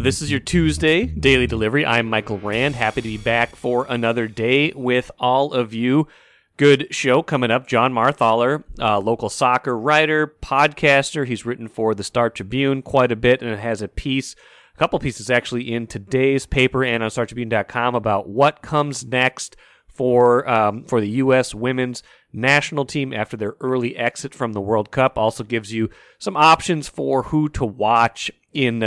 This is your Tuesday daily delivery. I'm Michael Rand. Happy to be back for another day with all of you. Good show coming up. Jon Marthaler, local soccer writer, podcaster. He's written for the Tribune quite a bit and has a couple pieces actually in today's paper and on StarTribune.com about what comes next for the U.S. women's national team after their early exit from the World Cup. Also gives you some options for who to watch in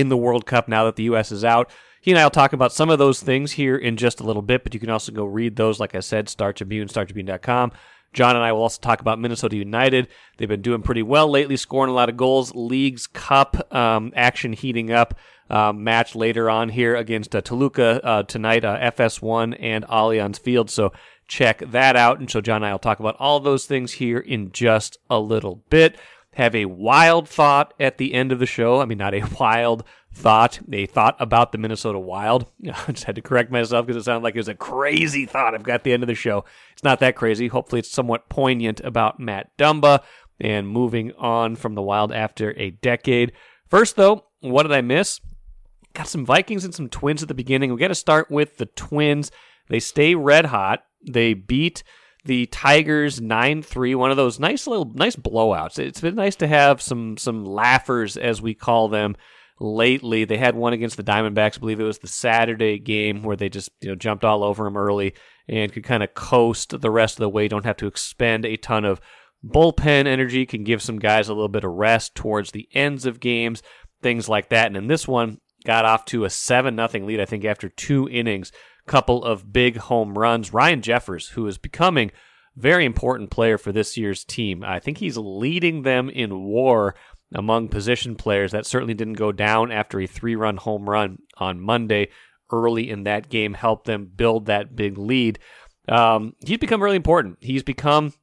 the World Cup now that the U.S. is out. He and I will talk about some of those things here in just a little bit, but you can also go read those, like I said, Star Tribune, StarTribune.com. Jon and I will also talk about Minnesota United. They've been doing pretty well lately, scoring a lot of goals. Leagues Cup action heating up. Match later on here against Toluca tonight, FS1 and Allianz Field. So check that out. And so Jon and I will talk about all those things here in just a little bit. Have a wild thought at the end of the show. I mean, not a wild thought, a thought about the Minnesota Wild. I just had to correct myself because it sounded like it was a crazy thought I've got at the end of the show. It's not that crazy. Hopefully it's somewhat poignant about Matt Dumba and moving on from the Wild after a decade. First, though, what did I miss? Got some Vikings and some Twins at the beginning. We got to start with the Twins. They stay red hot. They beat the Tigers 9-3, one of those nice blowouts. It's been nice to have some laughers, as we call them, lately. They had one against the Diamondbacks. I believe it was the Saturday game where they just jumped all over them early and could kind of coast the rest of the way. Don't have to expend a ton of bullpen energy. Can give some guys a little bit of rest towards the ends of games, things like that. And in this one, got off to a 7-0 lead, I think, after 2 innings. Couple of big home runs. Ryan Jeffers, who is becoming a very important player for this year's team. I think he's leading them in WAR among position players. That certainly didn't go down after a 3-run home run on Monday early in that game, helped them build that big lead. He's become really important. He's become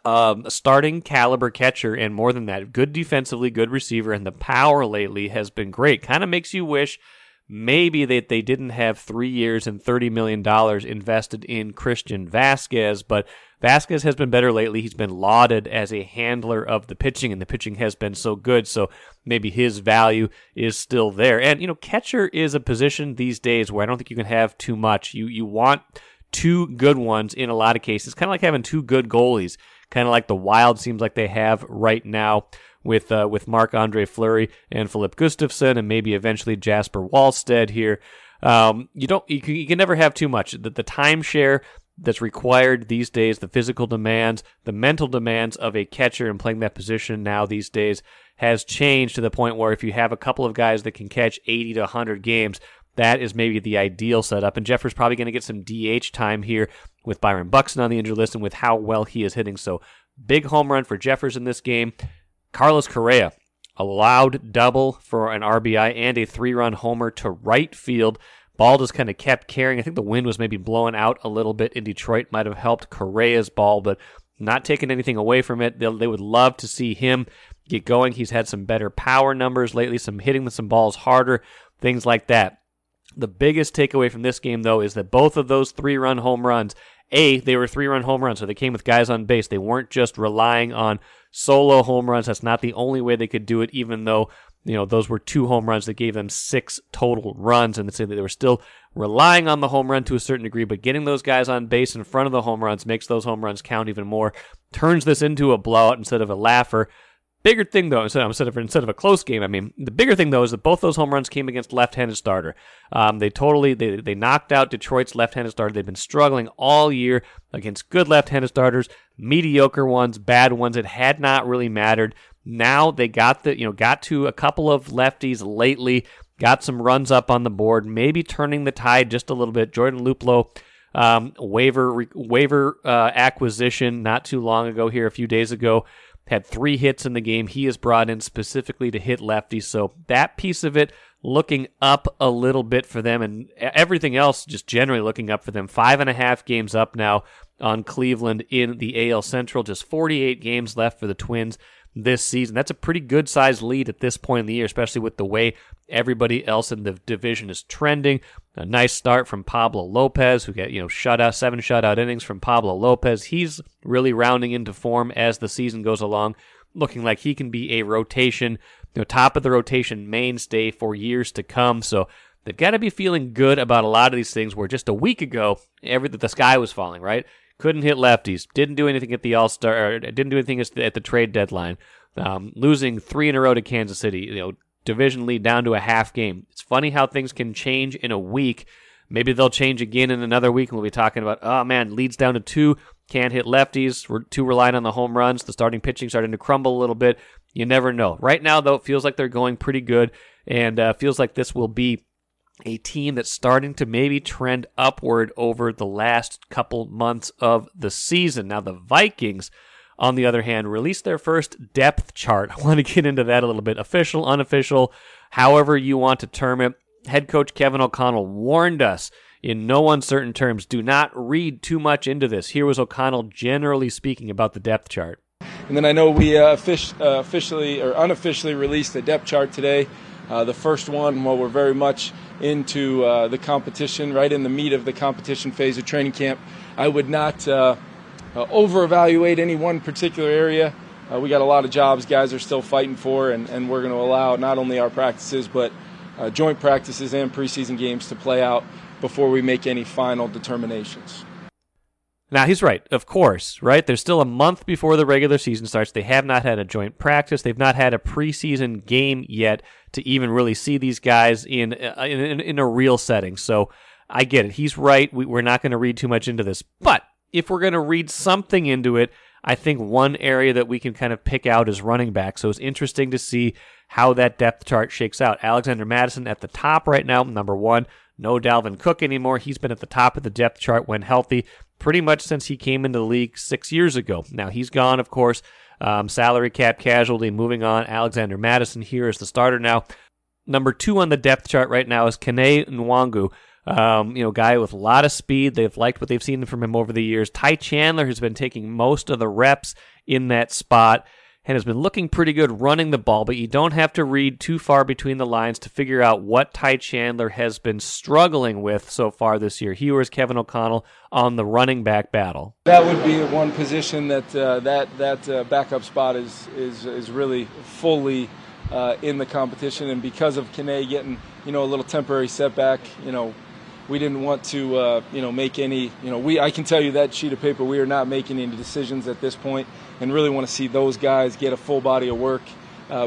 a starting caliber catcher, and more than that, good defensively, good receiver, and the power lately has been great. Kind of makes you wish maybe they didn't have 3 years and $30 million invested in Christian Vasquez, but Vasquez has been better lately. He's been lauded as a handler of the pitching, and the pitching has been so good, so maybe his value is still there. And, catcher is a position these days where I don't think you can have too much. You want 2 good ones in a lot of cases, kind of like having 2 good goalies, kind of like the Wild seems like they have right now with Marc-Andre Fleury and Philip Gustafsson and maybe eventually Jasper Wallstead here. You can never have too much. The timeshare that's required these days, the physical demands, the mental demands of a catcher and playing that position now these days has changed to the point where if you have a couple of guys that can catch 80 to 100 games, that is maybe the ideal setup. And Jeffers probably going to get some DH time here with Byron Buxton on the injured list and with how well he is hitting. So big home run for Jeffers in this game. Carlos Correa, a loud double for an RBI and a 3-run homer to right field. Ball just kind of kept carrying. I think the wind was maybe blowing out a little bit in Detroit. Might have helped Correa's ball, but not taking anything away from it. They would love to see him get going. He's had some better power numbers lately, some hitting some balls harder, things like that. The biggest takeaway from this game, though, is that both of those 3-run home runs, they were 3-run home runs, so they came with guys on base. They weren't just relying on solo home runs. That's not the only way they could do it, even though those were 2 home runs that gave them 6 total runs, and they were still relying on the home run to a certain degree, but getting those guys on base in front of the home runs makes those home runs count even more, turns this into a blowout instead of a laugher. Bigger thing, though, instead of a close game, the bigger thing, though, is that both those home runs came against left-handed starter. They knocked out Detroit's left-handed starter. They've been struggling all year against good left-handed starters, mediocre ones, bad ones. It had not really mattered. Now they got to a couple of lefties lately, got some runs up on the board, maybe turning the tide just a little bit. Jordan Luplow, waiver acquisition not too long ago here, a few days ago. Had 3 hits in the game. He is brought in specifically to hit lefties. So that piece of it looking up a little bit for them, and everything else just generally looking up for them. 5.5 games up now on Cleveland in the AL Central. Just 48 games left for the Twins this season. That's a pretty good-sized lead at this point in the year, especially with the way everybody else in the division is trending. A nice start from Pablo Lopez, who got 7 shutout innings from Pablo Lopez. He's really rounding into form as the season goes along, looking like he can be a rotation top of the rotation mainstay for years to come. So they've got to be feeling good about a lot of these things where just a week ago, the sky was falling, right? Couldn't hit lefties, didn't do anything at the All-Star, or didn't do anything at the trade deadline, losing 3 in a row to Kansas City, division lead down to a half game. It's funny how things can change in a week. Maybe they'll change again in another week, and we'll be talking about, oh man, leads down to 2, can't hit lefties, we're too reliant on the home runs, the starting pitching starting to crumble a little bit. You never know. Right now, though, it feels like they're going pretty good, and feels like this will be a team that's starting to maybe trend upward over the last couple months of the season. Now, the Vikings, on the other hand, released their first depth chart. I want to get into that a little bit. Official, unofficial, however you want to term it. Head coach Kevin O'Connell warned us in no uncertain terms, do not read too much into this. Here was O'Connell generally speaking about the depth chart. And then I know we officially or unofficially released the depth chart today. The first one, while we're very much into the competition, right in the meat of the competition phase of training camp, I would not over-evaluate any one particular area. We got a lot of jobs guys are still fighting for, and we're going to allow not only our practices but joint practices and preseason games to play out before we make any final determinations. Now, he's right, of course, right? There's still a month before the regular season starts. They have not had a joint practice. They've not had a preseason game yet to even really see these guys in a real setting. So I get it. He's right. We're not going to read too much into this. But if we're going to read something into it, I think one area that we can kind of pick out is running back. So it's interesting to see how that depth chart shakes out. Alexander Mattison at the top right now, number 1. No Dalvin Cook anymore. He's been at the top of the depth chart when healthy pretty much since he came into the league 6 years ago. Now, he's gone, of course. Salary cap casualty, moving on. Alexander Mattison here is the starter now. Number 2 on the depth chart right now is Kene Nwangu. Guy with a lot of speed. They've liked what they've seen from him over the years. Ty Chandler has been taking most of the reps in that spot and has been looking pretty good running the ball, but you don't have to read too far between the lines to figure out what Ty Chandler has been struggling with so far this year. He was Kevin O'Connell on the running back battle. That would be one position that backup spot is really fully in the competition, and because of Kene getting a little temporary setback, we didn't want to make any. I can tell you that sheet of paper, we are not making any decisions at this point, and really want to see those guys get a full body of work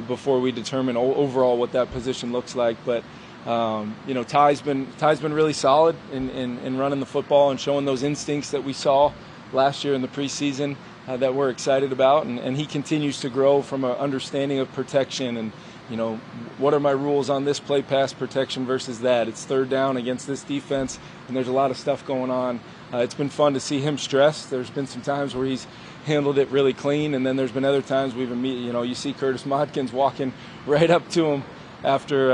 before we determine overall what that position looks like. But Ty's been really solid in running the football and showing those instincts that we saw last year in the preseason that we're excited about, and he continues to grow from an understanding of protection and what are my rules on this play pass protection versus that. It's third down against this defense, and there's a lot of stuff going on. It's been fun to see him stressed. There's been some times where he's handled it really clean, and then there's been other times you see Curtis Modkins walking right up to him after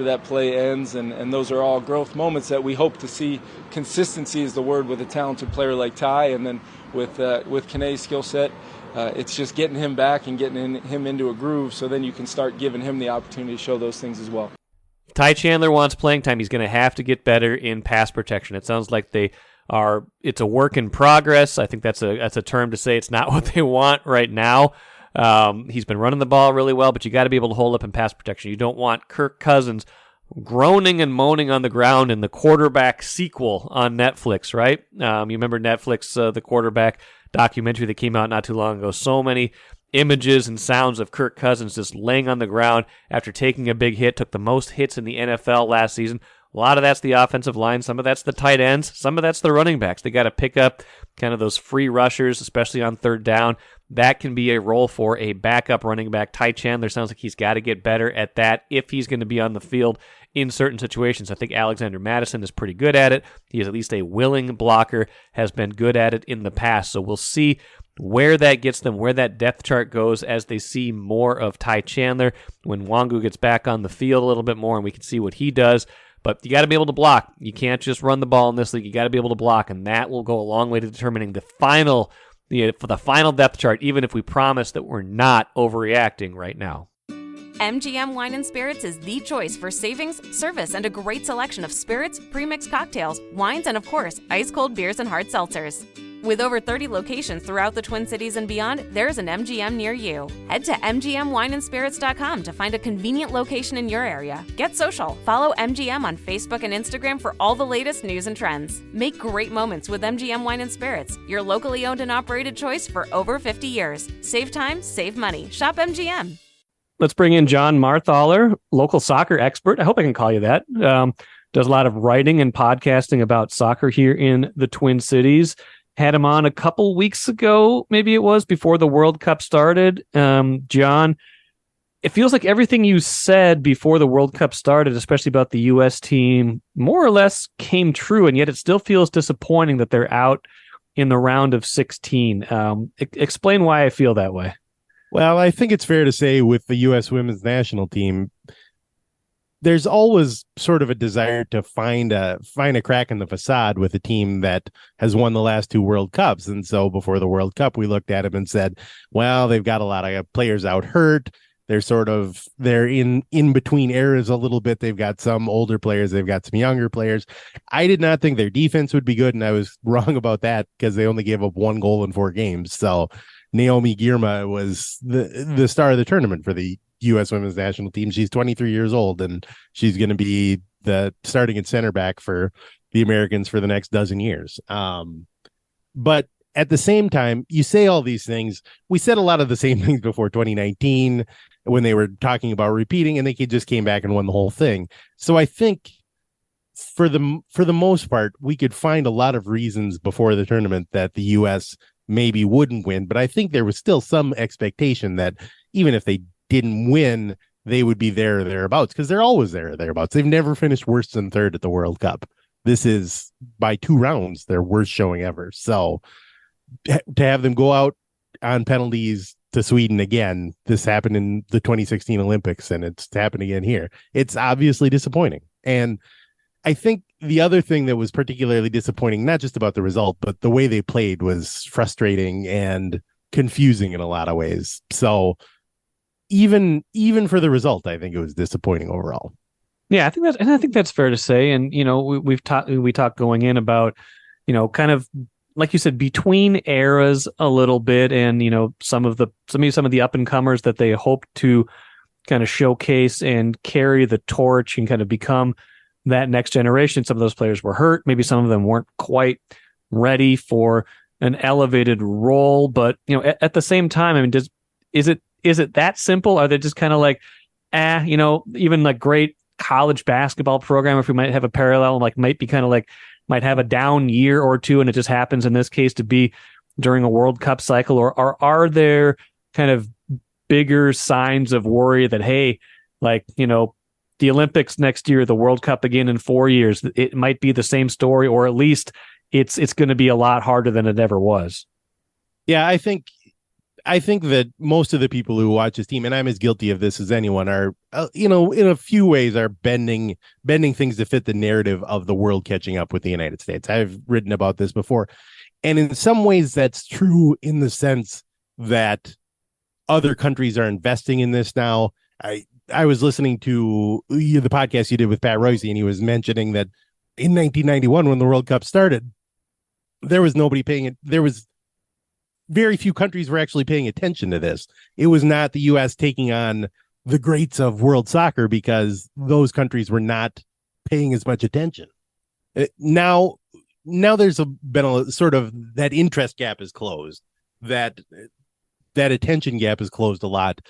that play ends, and those are all growth moments that we hope to see. Consistency is the word with a talented player like Ty, and then with Kene's skill set, it's just getting him back and getting him into a groove, so then you can start giving him the opportunity to show those things as well. Ty Chandler wants playing time. He's going to have to get better in pass protection. It sounds like it's a work in progress. I think that's a term to say it's not what they want right now. He's been running the ball really well, but you got to be able to hold up in pass protection. You don't want Kirk Cousins groaning and moaning on the ground in the Quarterback sequel on Netflix, right? You remember Netflix, the Quarterback documentary that came out not too long ago. So many images and sounds of Kirk Cousins just laying on the ground after taking a big hit, took the most hits in the NFL last season. A lot of that's the offensive line. Some of that's the tight ends. Some of that's the running backs. They got to pick up kind of those free rushers, especially on third down. That can be a role for a backup running back. Ty Chandler sounds like he's got to get better at that if he's going to be on the field in certain situations. I think Alexander Mattison is pretty good at it. He is at least a willing blocker, has been good at it in the past. So we'll see where that gets them, where that depth chart goes as they see more of Ty Chandler when Nwangu gets back on the field a little bit more and we can see what he does. But you got to be able to block. You can't just run the ball in this league. You got to be able to block, and that will go a long way to determining the final depth chart, even if we promise that we're not overreacting right now. MGM Wine and Spirits is the choice for savings, service, and a great selection of spirits, premixed cocktails, wines, and of course, ice-cold beers and hard seltzers. With over 30 locations throughout the Twin Cities and beyond, there's an MGM near you. Head to mgmwineandspirits.com to find a convenient location in your area. Get social. Follow MGM on Facebook and Instagram for all the latest news and trends. Make great moments with MGM Wine and Spirits, your locally owned and operated choice for over 50 years. Save time, save money. Shop MGM. Let's bring in Jon Marthaler, local soccer expert. I hope I can call you that. Does a lot of writing and podcasting about soccer here in the Twin Cities. Had him on a couple weeks ago, maybe it was, before the World Cup started. Jon, it feels like everything you said before the World Cup started, especially about the U.S. team, more or less came true, and yet it still feels disappointing that they're out in the round of 16. Explain why I feel that way. Well, I think it's fair to say with the U.S. women's national team, there's always sort of a desire to find a crack in the facade with a team that has won the last two World Cups. And so before the World Cup, we looked at them and said, well, they've got a lot of players out hurt. They're in between eras a little bit. They've got some older players. They've got some younger players. I did not think their defense would be good. And I was wrong about that because they only gave up 1 goal in 4 games. So Naomi Girma was the star of the tournament for the U.S. women's national team. She's 23 years old, and she's going to be the starting at center back for the Americans for the next dozen years. But at the same time, you say all these things. We said a lot of the same things before 2019 when they were talking about repeating, and they just came back and won the whole thing. So I think for the most part, we could find a lot of reasons before the tournament that the U.S. maybe wouldn't win. But I think there was still some expectation that even if they didn't win, they would be there or thereabouts, because they're always there or thereabouts. They've never finished worse than third at the World Cup. This is, by 2 rounds, their worst showing ever. So to have them go out on penalties to Sweden again, this happened in the 2016 Olympics, and it's happened again here. It's obviously disappointing. And I think the other thing that was particularly disappointing, not just about the result, but the way they played, was frustrating and confusing in a lot of ways. So even for the result, I think it was disappointing overall. Yeah, I think that's fair to say. And we talked going in about kind of like you said, between eras a little bit, and some of the up and comers that they hope to kind of showcase and carry the torch and kind of become that next generation. Some of those players were hurt. Maybe some of them weren't quite ready for an elevated role. But at the same time, I mean, is it that simple? Are they just kind of like, even like great college basketball program, if we might have a parallel, like might have a down year or two, and it just happens in this case to be during a World Cup cycle? Or are there kind of bigger signs of worry that, hey, the Olympics next year, the World Cup again in 4 years, it might be the same story, or at least it's going to be a lot harder than it ever was? Yeah, I think that most of the people who watch this team, and I'm as guilty of this as anyone, are, in a few ways, are bending things to fit the narrative of the world catching up with the United States. I've written about this before. And in some ways, that's true in the sense that other countries are investing in this now. I was listening to the podcast you did with Pat Royce, and he was mentioning that in 1991, when the World Cup started, there was nobody paying it. There was very few countries were actually paying attention to this. It was not the U.S. taking on the greats of world soccer because those countries were not paying as much attention. Now there's been a sort of, that interest gap is closed. That attention gap is closed a lot.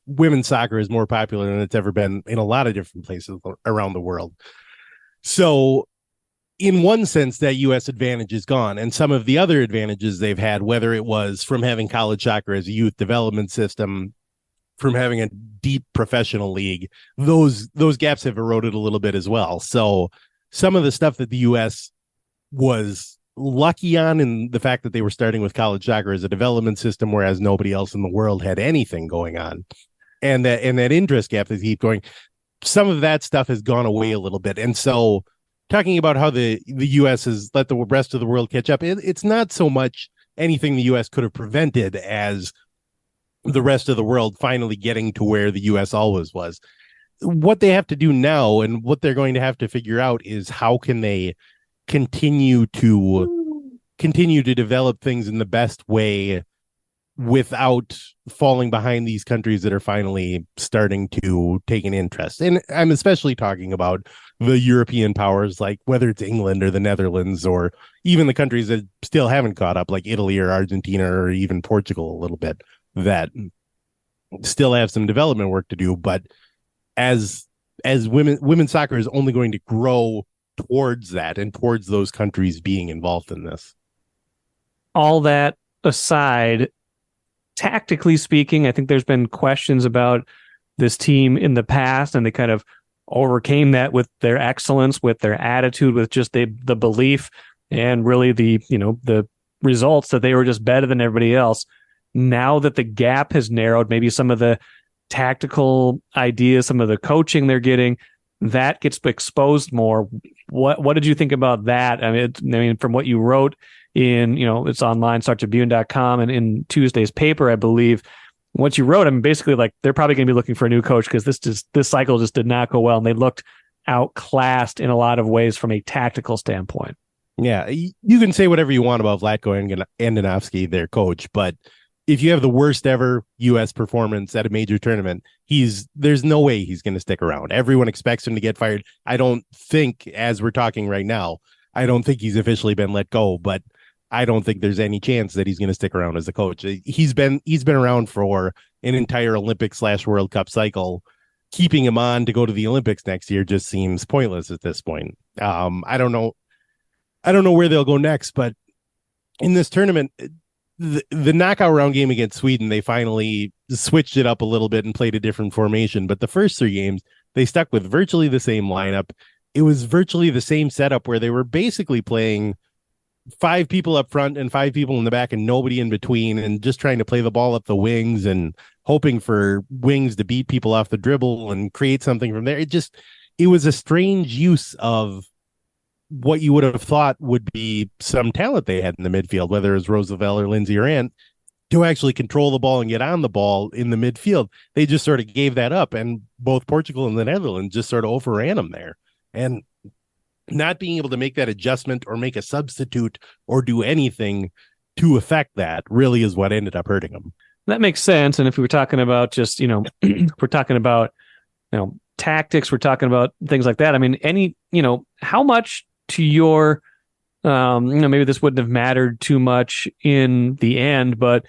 Women's soccer is more popular than it's ever been in a lot of different places around the world. So in one sense, that U.S. advantage is gone. And some of the other advantages they've had, whether it was from having college soccer as a youth development system, from having a deep professional league, those gaps have eroded a little bit as well. So some of the stuff that the U.S. was lucky on, in the fact that they were starting with college soccer as a development system, whereas nobody else in the world had anything going on, and that interest gap that keep going, some of that stuff has gone away a little bit. And so talking about how the U.S. has let the rest of the world catch up, it's not so much anything the U.S. could have prevented as the rest of the world finally getting to where the U.S. always was. What they have to do now, and what they're going to have to figure out, is how can they continue to continue to develop things in the best way without falling behind these countries that are finally starting to take an interest. And I'm especially talking about the European powers, like whether it's England or the Netherlands, or even the countries that still haven't caught up, like Italy or Argentina or even Portugal a little bit, that still have some development work to do. But as women's soccer is only going to grow towards that and towards those countries being involved in this. All that aside, tactically speaking, I think there's been questions about this team in the past, and they kind of overcame that with their excellence, with their attitude, with just the belief, and really the results that they were just better than everybody else. Now that the gap has narrowed, maybe some of the tactical ideas, some of the coaching they're getting, that gets exposed more. What did you think about that? I mean, from what you wrote in, it's online, StarTribune.com, and in Tuesday's paper, I believe, what you wrote, I mean, basically, like, they're probably going to be looking for a new coach because this cycle just did not go well, and they looked outclassed in a lot of ways from a tactical standpoint. Yeah, you can say whatever you want about Vlatko Andonovski, their coach, but if you have the worst ever U.S. performance at a major tournament, there's no way he's going to stick around. Everyone expects him to get fired. I don't think, as we're talking right now, I don't think he's officially been let go, but I don't think there's any chance that he's going to stick around as a coach. He's been around for an entire Olympic/World Cup cycle. Keeping him on to go to the Olympics next year just seems pointless at this point. I don't know where they'll go next, but in this tournament, the knockout round game against Sweden, they finally switched it up a little bit and played a different formation. But the first three games, they stuck with virtually the same lineup. It was virtually the same setup where they were basically playing 5 people up front and 5 people in the back and nobody in between, and just trying to play the ball up the wings and hoping for wings to beat people off the dribble and create something from there. It was a strange use of what you would have thought would be some talent they had in the midfield, whether it was Roosevelt or Lindsay or Ant, to actually control the ball and get on the ball in the midfield. They just sort of gave that up, and both Portugal and the Netherlands just sort of overran them there. And not being able to make that adjustment or make a substitute or do anything to affect that really is what ended up hurting them. That makes sense. And if we were talking about just, we're talking about, tactics, we're talking about things like that. I mean, how much to your, maybe this wouldn't have mattered too much in the end, but,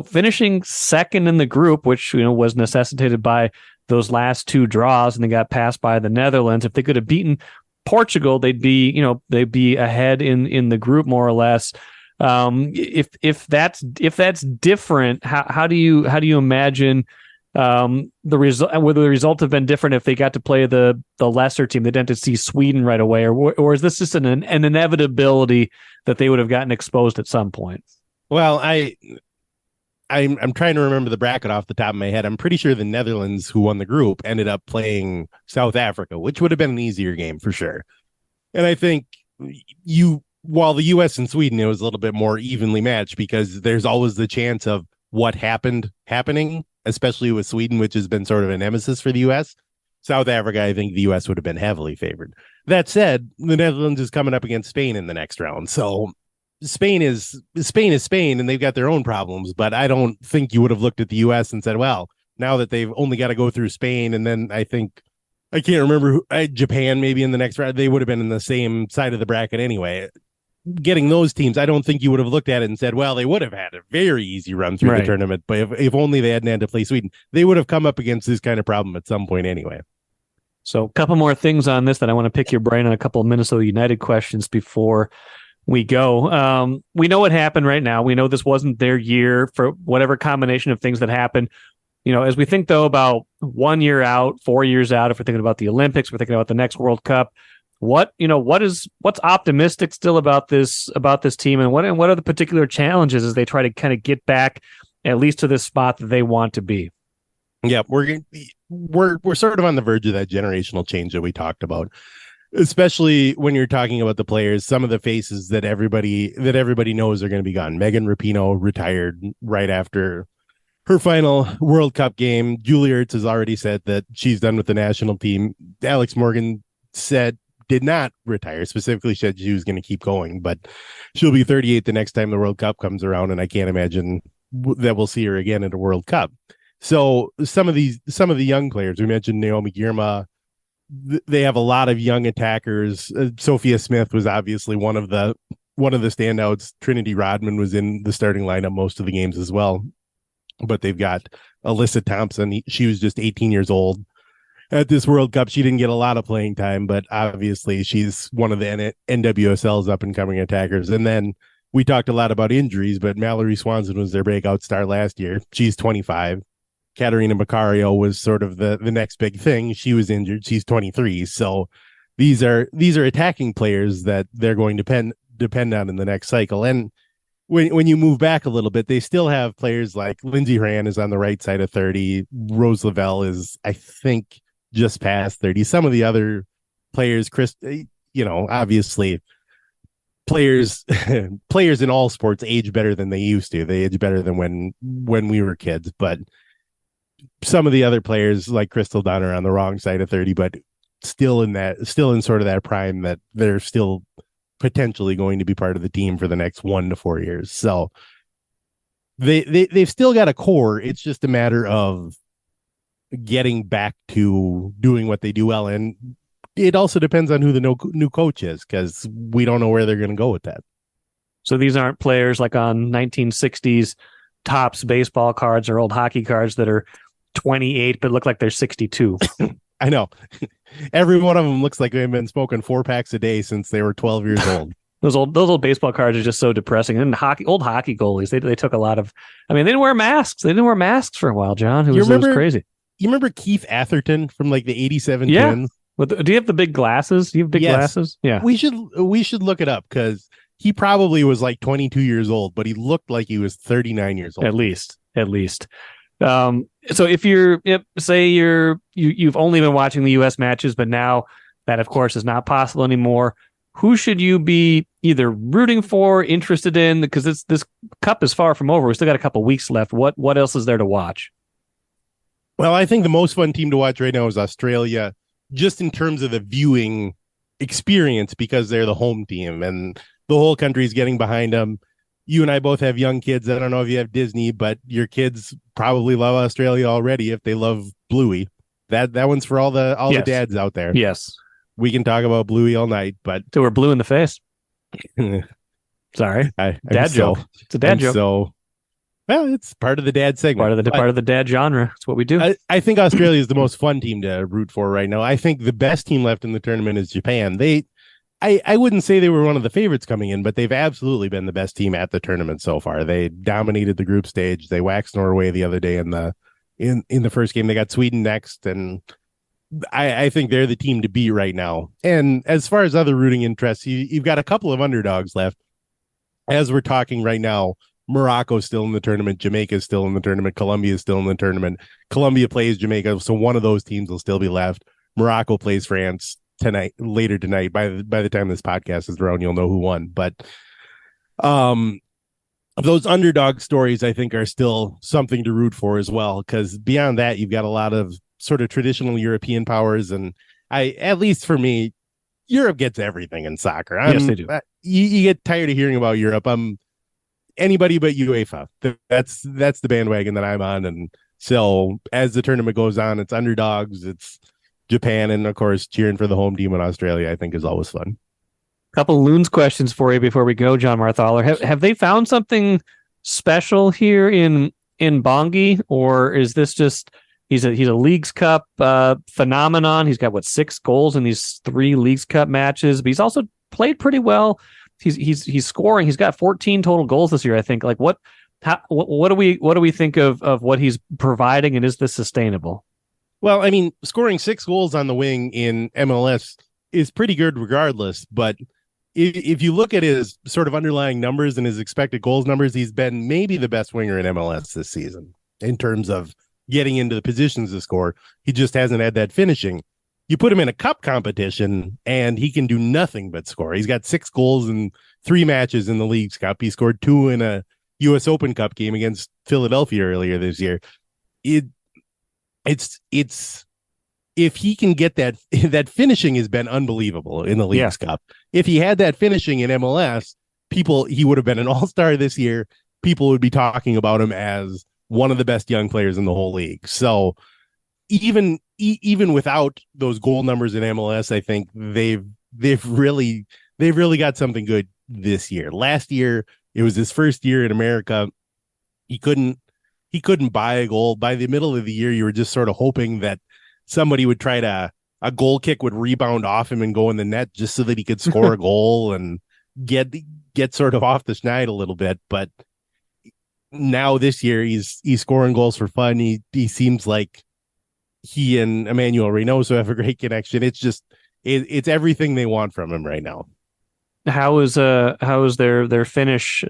finishing second in the group, which, was necessitated by those last 2 draws, and they got passed by the Netherlands. If they could have beaten Portugal, they'd be ahead in the group more or less. If that's different, how do you imagine the result? Would the result have been different if they got to play the lesser team? They didn't have to see Sweden right away, or is this just an inevitability that they would have gotten exposed at some point? Well, I'm trying to remember the bracket off the top of my head. I'm pretty sure the Netherlands, who won the group, ended up playing South Africa, which would have been an easier game for sure. And I think while the U.S. and Sweden, it was a little bit more evenly matched, because there's always the chance of what happening, especially with Sweden, which has been sort of a nemesis for the U.S. South Africa, I think the U.S. would have been heavily favored. That said, the Netherlands is coming up against Spain in the next round. So Spain is Spain, and they've got their own problems, but I don't think you would have looked at the U.S. and said, well, now that they've only got to go through Spain, and then I can't remember Japan maybe in the next round, they would have been in the same side of the bracket anyway. Getting those teams, I don't think you would have looked at it and said, well, they would have had a very easy run through the tournament, but if only they hadn't had to play Sweden, they would have come up against this kind of problem at some point anyway. So a couple more things on this that I want to pick your brain on, a couple of Minnesota United questions before we go. We know what happened right now. We know this wasn't their year for whatever combination of things that happened. As we think, though, about 1 year out, 4 years out, if we're thinking about the Olympics, we're thinking about the next World Cup. What's optimistic still about this team, and what are the particular challenges as they try to kind of get back at least to this spot that they want to be? Yeah, we're sort of on the verge of that generational change that we talked about, especially when you're talking about the players. Some of the faces that everybody knows are going to be gone. Megan Rapinoe retired right after her final World Cup game. Julie Ertz has already said that she's done with the national team. Alex Morgan did not retire. Specifically said she was going to keep going, but she'll be 38 the next time the World Cup comes around, and I can't imagine that we'll see her again at a World Cup. So some of the young players, we mentioned Naomi Girma, they have a lot of young attackers. Sophia Smith was obviously one of the standouts. Trinity Rodman was in the starting lineup most of the games as well. But they've got Alyssa Thompson. She was just 18 years old at this World Cup. She didn't get a lot of playing time, but obviously she's one of the NWSL's up and coming attackers. And then we talked a lot about injuries, but Mallory Swanson was their breakout star last year. She's 25. Katerina Macario was sort of the next big thing. She was injured. She's 23. So these are attacking players that they're going to depend on in the next cycle. And when you move back a little bit, they still have players like Lindsey Horan is on the right side of 30. Rose Lavelle is, I think, just past 30. Some of the other players, obviously players in all sports age better than they used to. They age better than when we were kids, but some of the other players like Crystal Dunn are on the wrong side of 30, but still in sort of that prime that they're still potentially going to be part of the team for the next 1 to 4 years. So they've still got a core. It's just a matter of getting back to doing what they do well. And it also depends on who the new coach is, because we don't know where they're going to go with that. So these aren't players like on 1960s Topps baseball cards or old hockey cards that are 28 but look like they're 62. I know. Every one of them looks like they've been smoking 4 packs a day since they were 12 years old. Those old baseball cards are just so depressing. And old hockey goalies, they took a lot of. I mean, they didn't wear masks. They didn't wear masks for a while, John. It was crazy. You remember Keith Atherton from like the 87 Twins? Do you have the big glasses? Do you have big glasses? Yeah. We should look it up, because he probably was like 22 years old, but he looked like he was 39 years old. At least. So if you've only been watching the U.S. matches, but now that, of course, is not possible anymore, who should you be either rooting for, interested in? Because this cup is far from over. We still got a couple weeks left. What else is there to watch? Well, I think the most fun team to watch right now is Australia, just in terms of the viewing experience, because they're the home team and the whole country is getting behind them. You and I both have young kids. I don't know if you have Disney, but your kids probably love Australia already if they love Bluey. That one's for all the dads out there. Yes. We can talk about Bluey all night, but so we're blue in the face. Sorry. Dad joke. It's a dad joke. So, well, it's part of the dad segment. Part of the dad genre. It's what we do. I think Australia is the most fun team to root for right now. I think the best team left in the tournament is Japan. I wouldn't say they were one of the favorites coming in, but they've absolutely been the best team at the tournament so far. They dominated the group stage. They waxed Norway the other day in the first game. They got Sweden next, and I think they're the team to beat right now. And as far as other rooting interests, you've got a couple of underdogs left. As we're talking right now, Morocco's still in the tournament. Jamaica's still in the tournament. Colombia's still in the tournament. Colombia plays Jamaica, so one of those teams will still be left. Morocco plays France later tonight. By the time this podcast is around, you'll know who won. But those underdog stories, I think, are still something to root for as well, because beyond that, you've got a lot of sort of traditional European powers, and at least for me, Europe gets everything in soccer. Yes, they do. You get tired of hearing about Europe. Anybody but UEFA. That's the bandwagon that I'm on. And so as the tournament goes on, it's underdogs, it's Japan, and of course cheering for the home team in Australia, I think, is always fun. Couple Loons questions for you before we go, Jon Marthaler. Have they found something special here in Bongi, or is this just he's a Leagues Cup phenomenon? He's got 6 goals in these 3 Leagues Cup matches, but he's also played pretty well. He's scoring. He's got 14 total goals this year, I think. Like what do we think of what he's providing, and is this sustainable? Well, I mean, scoring 6 goals on the wing in MLS is pretty good regardless, but if you look at his sort of underlying numbers and his expected goals numbers, he's been maybe the best winger in MLS this season in terms of getting into the positions to score. He just hasn't had that finishing. You put him in a cup competition and he can do nothing but score. He's got 6 goals in 3 matches in the Leagues Cup. He scored 2 in a U.S. Open Cup game against Philadelphia earlier this year. It's if he can get that finishing has been unbelievable in the Leagues Cup. If he had that finishing in MLS, he would have been an all-star this year. People would be talking about him as one of the best young players in the whole league. So even without those goal numbers in MLS, I think they've really got something good this year. Last year, it was his first year in America. He couldn't buy a goal. By the middle of the year, you were just sort of hoping that somebody would a goal kick would rebound off him and go in the net just so that he could score a goal and get sort of off the schneid a little bit. But now this year he's scoring goals for fun. He seems like he and Emmanuel Reynoso have a great connection. It's just it's everything they want from him right now. How is their Finnish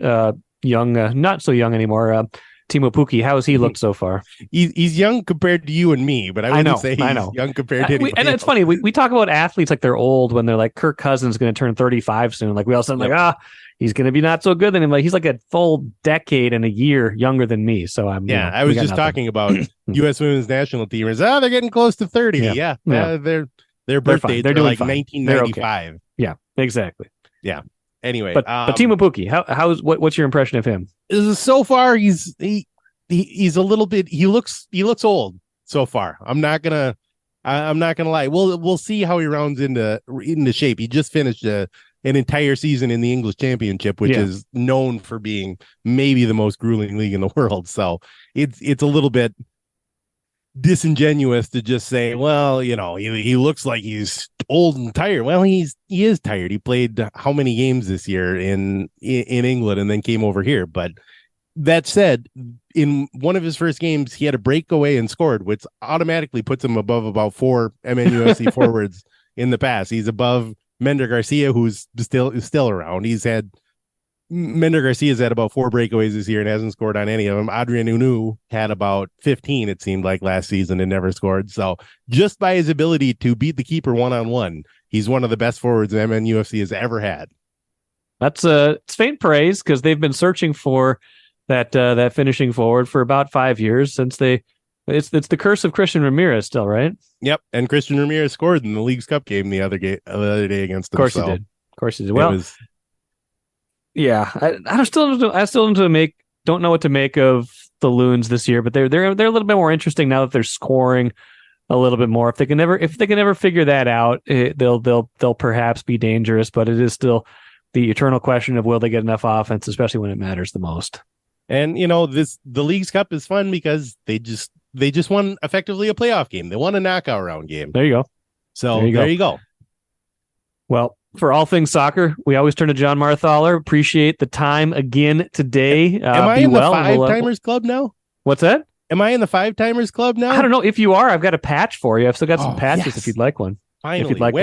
young, not so young anymore, Timo Pukki? How has he looked so far? He's young compared to you and me, but I wouldn't say he's young compared to anybody and it's funny, we talk about athletes like they're old when they're like Kirk Cousins going to turn 35 soon. Like we all said, like, he's going to be not so good than him. Like he's like a full decade and a year younger than me. So I was just talking about U.S. women's national teamers. They're getting close to 30. Their birth dates are like 1995. Okay. Yeah, exactly. Yeah. Anyway, but Timo Pukki, what's your impression of him? So far, he's a little bit. He looks old so far. I'm not gonna lie. We'll see how he rounds into shape. He just finished an entire season in the English Championship, which is known for being maybe the most grueling league in the world. So it's a little bit disingenuous to just say, well, he looks like he's old and tired. Well, he is tired. He played how many games this year in England and then came over here. But that said, in one of his first games, he had a breakaway and scored, which automatically puts him above about 4 MNUFC forwards in the past. He's above Mender Garcia, who's still around. Mender Garcia's had about 4 breakaways this year and hasn't scored on any of them. Adrian Unu had about 15, it seemed like, last season and never scored. So just by his ability to beat the keeper one-on-one, he's one of the best forwards MNUFC has ever had. That's it's faint praise because they've been searching for that finishing forward for about 5 years since it's the curse of Christian Ramirez still, right? Yep, and Christian Ramirez scored in the Leagues Cup game the other day against them. Of course he did. Well, yeah, I still don't know what to make of the Loons this year, but they're a little bit more interesting now that they're scoring a little bit more. If they can never figure that out, they'll perhaps be dangerous. But it is still the eternal question of will they get enough offense, especially when it matters the most. And the Leagues Cup is fun because they just won effectively a playoff game. They won a knockout round game. There you go. So there you go. Well, for all things soccer, we always turn to Jon Marthaler. Appreciate the time again today. Am I in the 5-timers club now? What's that? Am I in the 5-timers club now? I don't know. If you are, I've got a patch for you. I've still got some patches if you'd like one. Finally. If you'd like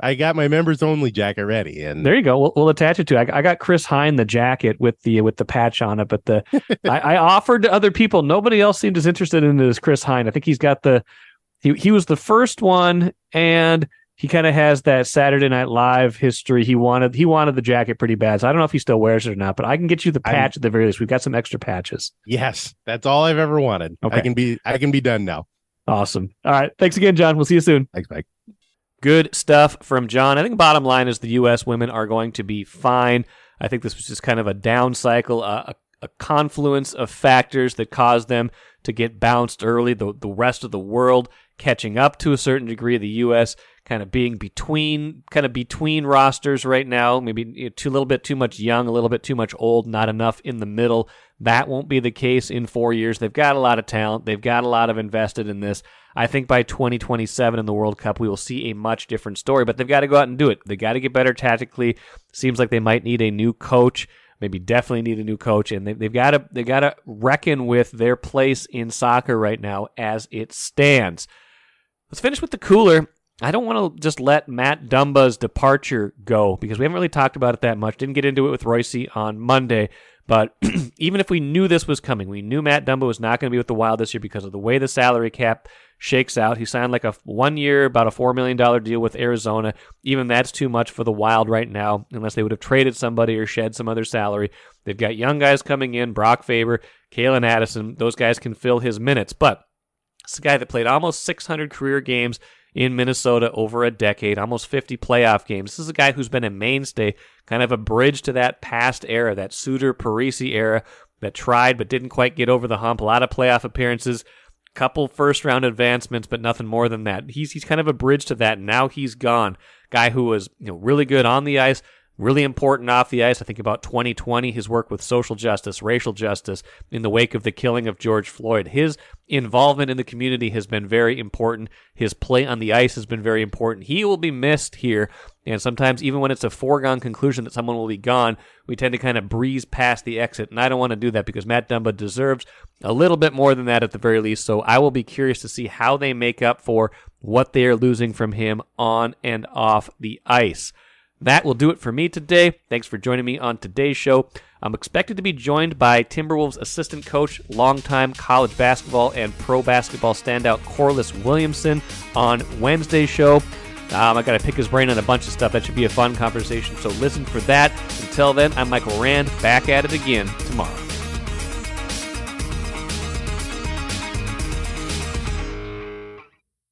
I got my members only jacket ready, and there you go. We'll attach it to. I got Chris Hine the jacket with the patch on it, but I offered to other people. Nobody else seemed as interested in it as Chris Hine. I think he's got he was the first one, and he kind of has that Saturday Night Live history. He wanted the jacket pretty bad. So I don't know if he still wears it or not, but I can get you the patch at the very least. We've got some extra patches. Yes, that's all I've ever wanted. Okay. I can be done now. Awesome. All right. Thanks again, John. We'll see you soon. Thanks, Mike. Good stuff from John. I think bottom line is the U.S. women are going to be fine. I think this was just kind of a down cycle, a confluence of factors that caused them to get bounced early. The rest of the world catching up to a certain degree. The U.S. kind of being between rosters right now. Maybe a little bit too much young, a little bit too much old, not enough in the middle. That won't be the case in 4 years. They've got a lot of talent. They've got a lot of invested in this. I think by 2027 in the World Cup, we will see a much different story, but they've got to go out and do it. They've got to get better tactically. Seems like they might need a new coach, maybe definitely need a new coach, and they've got to reckon with their place in soccer right now as it stands. Let's finish with the cooler. I don't want to just let Matt Dumba's departure go because we haven't really talked about it that much. Didn't get into it with Royce on Monday. But even if we knew this was coming, we knew Matt Dumba was not going to be with the Wild this year because of the way the salary cap shakes out. He signed like a 1 year, about a $4 million deal with Arizona. Even that's too much for the Wild right now, unless they would have traded somebody or shed some other salary. They've got young guys coming in, Brock Faber, Kalen Addison. Those guys can fill his minutes. But This is a guy that played almost 600 career games in Minnesota over a decade, almost 50 playoff games. This is a guy who's been a mainstay, kind of a bridge to that past era, that Suter-Parisi era that tried but didn't quite get over the hump. A lot of playoff appearances, couple first-round advancements, but nothing more than that. He's kind of a bridge to that. Now he's gone. Guy who was really good on the ice, really important off the ice. I think about 2020, his work with social justice, racial justice, in the wake of the killing of George Floyd. His involvement in the community has been very important. His play on the ice has been very important. He will be missed here, and sometimes even when it's a foregone conclusion that someone will be gone, we tend to kind of breeze past the exit, and I don't want to do that because Matt Dumba deserves a little bit more than that at the very least, so I will be curious to see how they make up for what they are losing from him on and off the ice. That will do it for me today. Thanks for joining me on today's show. I'm expected to be joined by Timberwolves assistant coach, longtime college basketball and pro basketball standout Corliss Williamson on Wednesday's show. I got to pick his brain on a bunch of stuff. That should be a fun conversation, so listen for that. Until then, I'm Michael Rand, back at it again tomorrow.